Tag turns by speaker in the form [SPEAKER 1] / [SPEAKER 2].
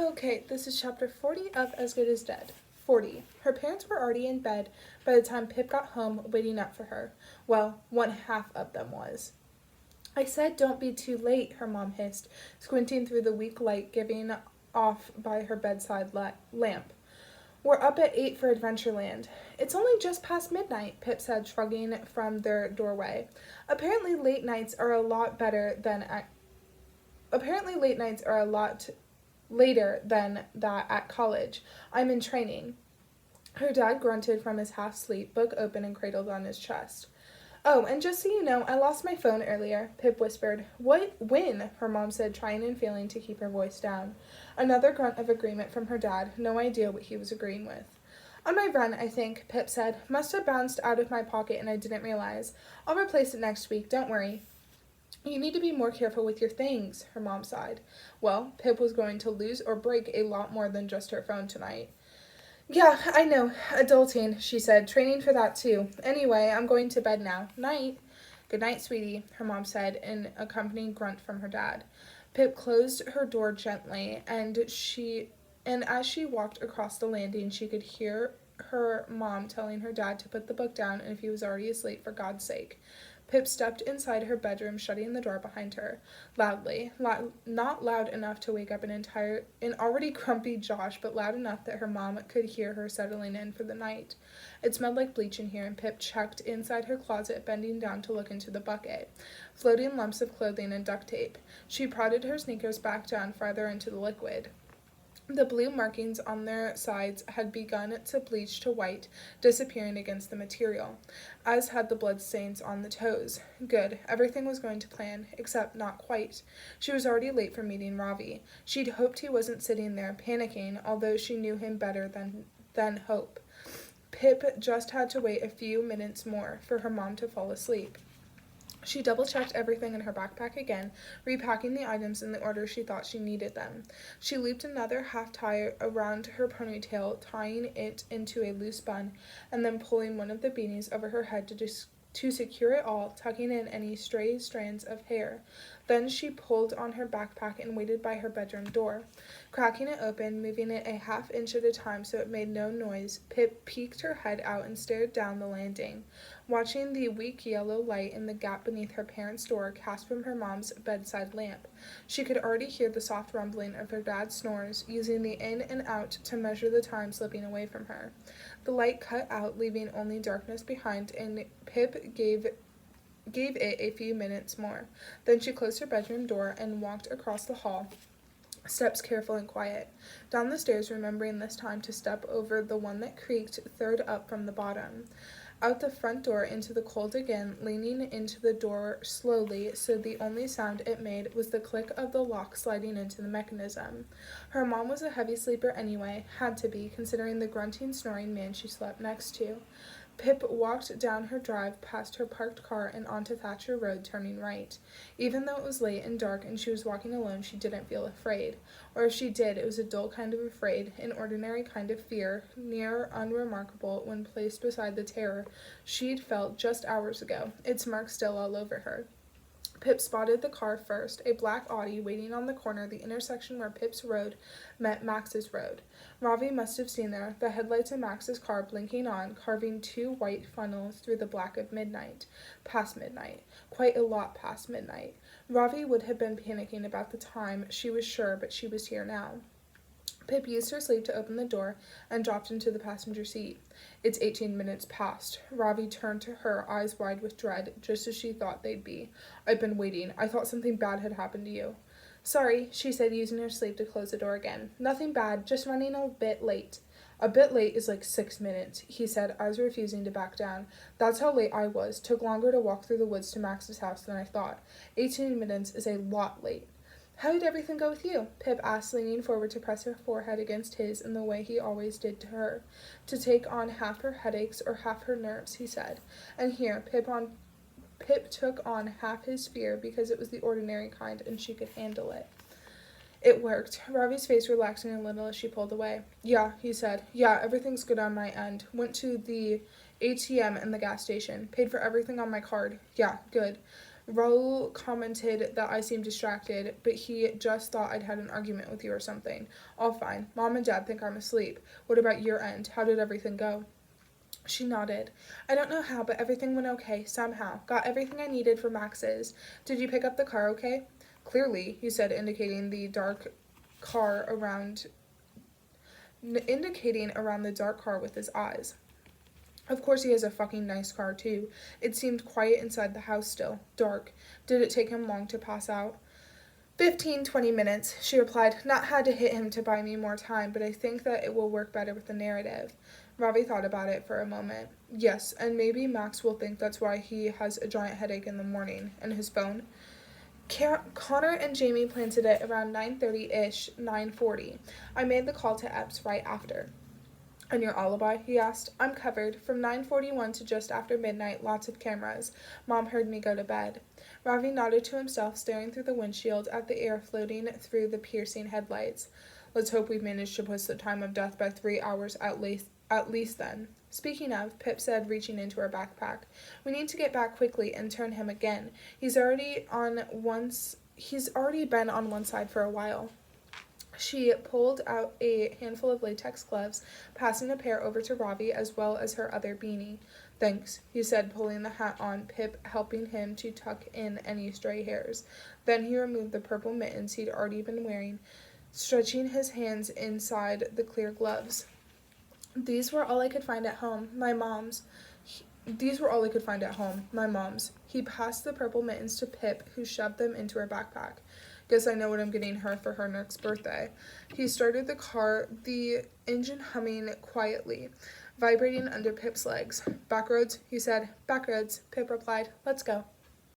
[SPEAKER 1] Okay, this is chapter 40 of As Good as Dead. 40. Her parents were already in bed by the time Pip got home, waiting up for her. Well, one half of them was. I said don't be too late, her mom hissed, squinting through the weak light given off by her bedside lamp. We're up at 8 for Adventureland. It's only just past midnight, Pip said, shrugging from their doorway. Apparently late nights are a lot later than that at college. I'm in training. Her dad grunted from his half-sleep, book open and cradled on his chest. Oh, and just so you know, I lost my phone earlier, Pip whispered. What? When? Her mom said, trying and failing to keep her voice down. Another grunt of agreement from her dad, no idea what he was agreeing with. On my run, I think, Pip said. Must have bounced out of my pocket and I didn't realize. I'll replace it next week, don't worry. You need to be more careful with your things, her mom sighed. Well, Pip was going to lose or break a lot more than just her phone tonight. Yeah, I know. Adulting, she said. Training for that, too. Anyway, I'm going to bed now. Night. Good night, sweetie, her mom said, an accompanying grunt from her dad. Pip closed her door gently, and as she walked across the landing, she could hear her mom telling her dad to put the book down, and if he was already asleep, for God's sake. Pip stepped inside her bedroom, shutting the door behind her, loudly, not loud enough to wake up an already grumpy Josh, but loud enough that her mom could hear her settling in for the night. It smelled like bleach in here, and Pip checked inside her closet, bending down to look into the bucket. Floating lumps of clothing and duct tape. She prodded her sneakers back down farther into the liquid. The blue markings on their sides had begun to bleach to white, disappearing against the material, as had the blood stains on the toes. Good. Everything was going to plan, except not quite. She was already late for meeting Ravi. She'd hoped he wasn't sitting there, panicking, although she knew him better than hope. Pip just had to wait a few minutes more for her mom to fall asleep. She double-checked everything in her backpack again, repacking the items in the order she thought she needed them. She looped another half-tie around her ponytail, tying it into a loose bun, and then pulling one of the beanies over her head to secure it all, tucking in any stray strands of hair. Then she pulled on her backpack and waited by her bedroom door. Cracking it open, moving it a half-inch at a time so it made no noise, Pip peeked her head out and stared down the landing, watching the weak yellow light in the gap beneath her parents' door cast from her mom's bedside lamp. She could already hear the soft rumbling of her dad's snores, using the in and out to measure the time slipping away from her. The light cut out, leaving only darkness behind, and Pip gave it a few minutes more. Then she closed her bedroom door and walked across the hall, steps careful and quiet. Down the stairs, remembering this time to step over the one that creaked third up from the bottom. Out the front door into the cold again, leaning into the door slowly, so the only sound it made was the click of the lock sliding into the mechanism. Her mom was a heavy sleeper anyway, had to be, considering the grunting, snoring man she slept next to. Pip walked down her drive, past her parked car, and onto Thatcher Road, turning right. Even though it was late and dark and she was walking alone, she didn't feel afraid. Or if she did, it was a dull kind of afraid, an ordinary kind of fear, near unremarkable when placed beside the terror she'd felt just hours ago, its mark still all over her. Pip spotted the car first, a black Audi waiting on the corner, the intersection where Pip's road met Max's road. Ravi must have seen her, the headlights in Max's car blinking on, carving two white funnels through the black of midnight. Past midnight. Quite a lot past midnight. Ravi would have been panicking about the time, she was sure, but she was here now. Pip used her sleeve to open the door and dropped into the passenger seat. It's 18 minutes past. Ravi turned to her, eyes wide with dread, just as she thought they'd be. I've been waiting. I thought something bad had happened to you. Sorry, she said, using her sleeve to close the door again. Nothing bad, just running a bit late. A bit late is like 6 minutes, he said, eyes refusing to back down. That's how late I was. Took longer to walk through the woods to Max's house than I thought. 18 minutes is a lot late. How did everything go with you? Pip asked, leaning forward to press her forehead against his in the way he always did to her. To take on half her headaches or half her nerves, he said. And here, Pip took on half his fear because it was the ordinary kind and she could handle it. It worked. Ravi's face relaxing a little as she pulled away. Yeah, he said. Yeah, everything's good on my end. Went to the ATM and the gas station. Paid for everything on my card. Yeah, good. Raul commented that I seemed distracted, but he just thought I'd had an argument with you or something. All fine. Mom and Dad think I'm asleep. What about your end? How did everything go? She nodded. I don't know how, but everything went okay, somehow. Got everything I needed for Max's. Did you pick up the car okay? Clearly, he said, indicating around the dark car with his eyes. Of course he has a fucking nice car, too. It seemed quiet inside the house still. Dark. Did it take him long to pass out? 15-20 minutes, she replied. Not had to hit him to buy me more time, but I think that it will work better with the narrative. Ravi thought about it for a moment. Yes, and maybe Max will think that's why he has a giant headache in the morning. And his phone? Connor and Jamie planted it around 9:30-ish, 9:40. I made the call to Epps right after. And your alibi? He asked. I'm covered. From 9:41 to just after midnight, lots of cameras. Mom heard me go to bed. Ravi nodded to himself, staring through the windshield at the air floating through the piercing headlights. Let's hope we've managed to push the time of death by 3 hours at least then. Speaking of, Pip said, reaching into her backpack, we need to get back quickly and turn him again. He's already been on one side for a while. She pulled out a handful of latex gloves, passing a pair over to Ravi as well as her other beanie. Thanks, he said, pulling the hat on, Pip helping him to tuck in any stray hairs. Then he removed the purple mittens he'd already been wearing, stretching his hands inside the clear gloves. These were all I could find at home. My mom's. He passed the purple mittens to Pip, who shoved them into her backpack. Guess I know what I'm getting her for her next birthday. He started the car, the engine humming quietly, vibrating under Pip's legs. Backroads, he said. Backroads, Pip replied. Let's go.